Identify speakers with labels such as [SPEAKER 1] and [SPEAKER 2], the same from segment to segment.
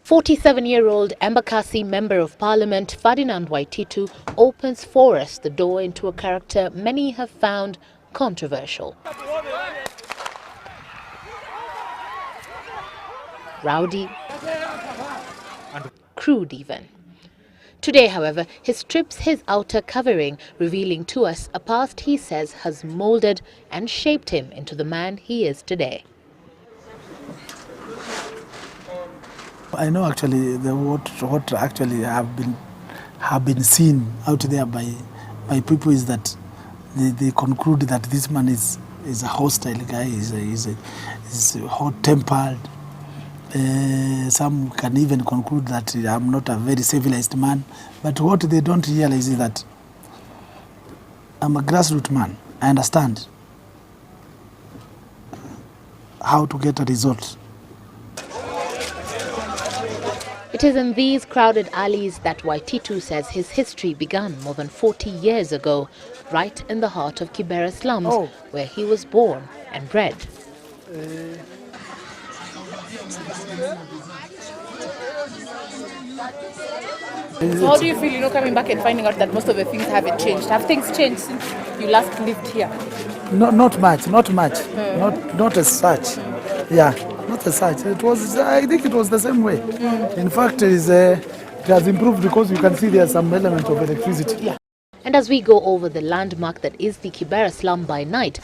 [SPEAKER 1] 47-year-old Embakasi Member of Parliament Ferdinand Waititu opens for us the door into a character many have found controversial. Rowdy, crude even. Today, however, he strips his outer covering, revealing to us a past he says has molded and shaped him into the man he is today.
[SPEAKER 2] I know actually what actually have been seen out there by people is that they conclude that this man is a hostile guy, is hot-tempered. Some can even conclude that I'm not a very civilized man. But what they don't realize is that I'm a grassroots man. I understand how to get a result.
[SPEAKER 1] It is in these crowded alleys that Waititu says his history began more than 40 years ago, right in the heart of Kibera slums, where he was born and bred.
[SPEAKER 3] So how do you feel, coming back and finding out that most of the things haven't changed? Have things changed since you last lived here?
[SPEAKER 2] Not much. Not as such. Yeah, not as such. I think it was the same way. In fact, it has improved because you can see there's some element of electricity. Yeah.
[SPEAKER 1] And as we go over the landmark that is the Kibera slum by night,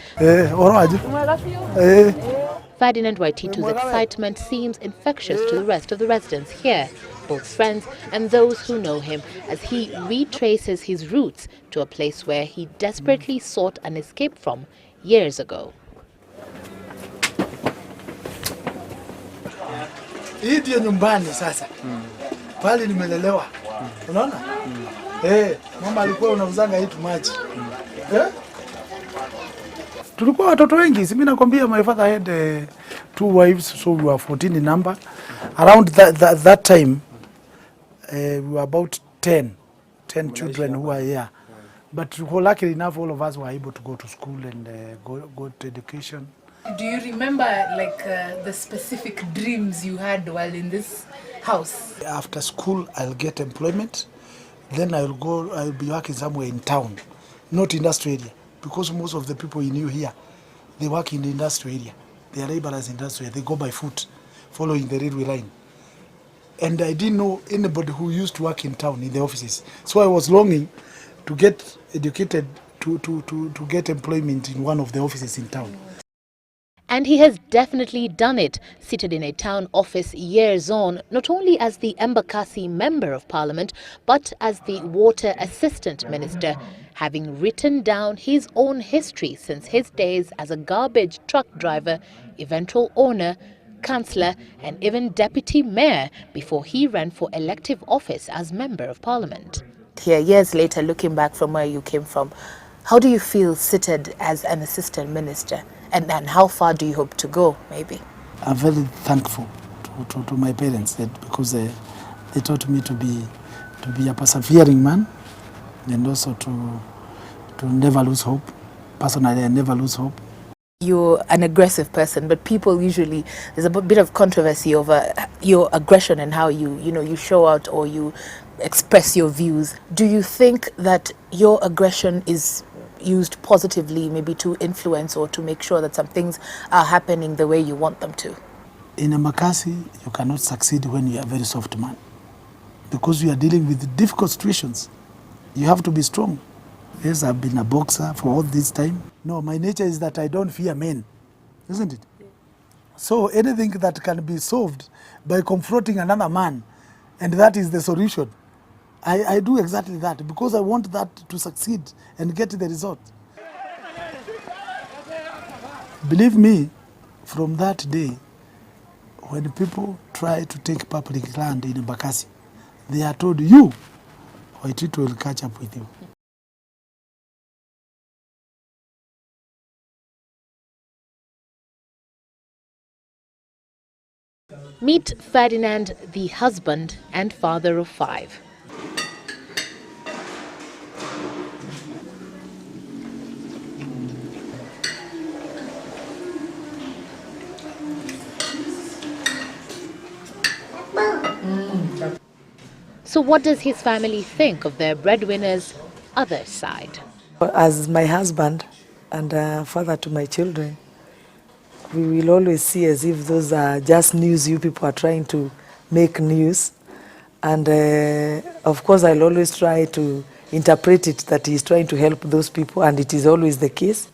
[SPEAKER 1] Ferdinand Waititu's excitement seems infectious to the rest of the residents here, both friends and those who know him, as he retraces his roots to a place where he desperately sought an escape from years ago.
[SPEAKER 2] Hii ndio nyumbani sasa. Pale nimelelewa. Unaona? Mama alikuwa unauzanga hii maji. Tulikuwa watoto wengi. Mimi nakwambia my father had 2 wives, so we were 14 in number. Around that time we were about 10 children who were here. But luckily enough, all of us were able to go to school and go to education.
[SPEAKER 3] Do you remember the specific dreams you had while in this house?
[SPEAKER 2] After school, I'll get employment. Then I'll be working somewhere in town, not industry area, because most of the people you knew here, they work in the industry area. They are laborers in industry. They go by foot, following the railway line. And I didn't know anybody who used to work in town in the offices. So I was longing to get educated, to get employment in one of the offices in town.
[SPEAKER 1] And he has definitely done it, seated in a town office years on, not only as the Embakasi Member of Parliament, but as the Water Assistant Minister, having written down his own history since his days as a garbage truck driver, eventual owner, councillor and even deputy mayor before he ran for elective office as Member of Parliament. Here, years later, looking back from where you came from, how do you feel seated as an assistant minister? And how far do you hope to go, maybe?
[SPEAKER 2] I'm very thankful to my parents because they taught me to be a persevering man and also to never lose hope. Personally, I never lose hope.
[SPEAKER 1] You're an aggressive person, but people usually, there's a bit of controversy over your aggression and how you show out or you express your views. Do you think that your aggression is used positively, maybe to influence or to make sure that some things are happening the way you want them to?
[SPEAKER 2] In Embakasi, you cannot succeed when you are a very soft man, because you are dealing with difficult situations. You have to be strong. Yes, I've been a boxer for all this time. No, my nature is that I don't fear men, isn't it? So anything that can be solved by confronting another man, and that is the solution, I do exactly that, because I want that to succeed and get the result. Believe me, from that day, when people try to take public land in Embakasi, they are told, you, Waititu will catch up with you.
[SPEAKER 1] Meet Ferdinand, the husband and father of 5. So what does his family think of their breadwinner's other side?
[SPEAKER 4] As my husband and father to my children, we will always see as if those are just news you people are trying to make news. And of course, I'll always try to interpret it that he's trying to help those people, and it is always the case.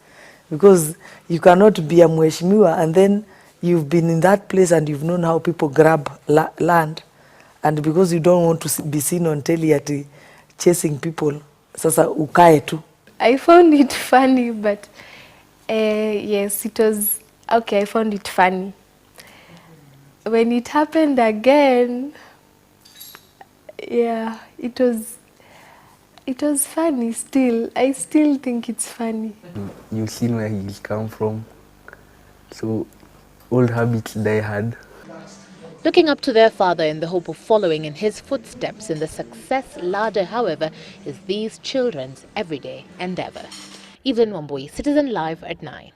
[SPEAKER 4] Because you cannot be a mheshimiwa and then you've been in that place and you've known how people grab land, and because you don't want to be seen on telly at chasing people, sasa ukae tu.
[SPEAKER 5] I found it funny, but yes, it was okay. I found it funny. When it happened again, yeah, it was funny still. I still think it's funny.
[SPEAKER 6] You've seen where he's come from, so old habits die hard.
[SPEAKER 1] Looking up to their father in the hope of following in his footsteps in the success ladder, however, is these children's everyday endeavour. Evelyn Wambui, Citizen Live at 9.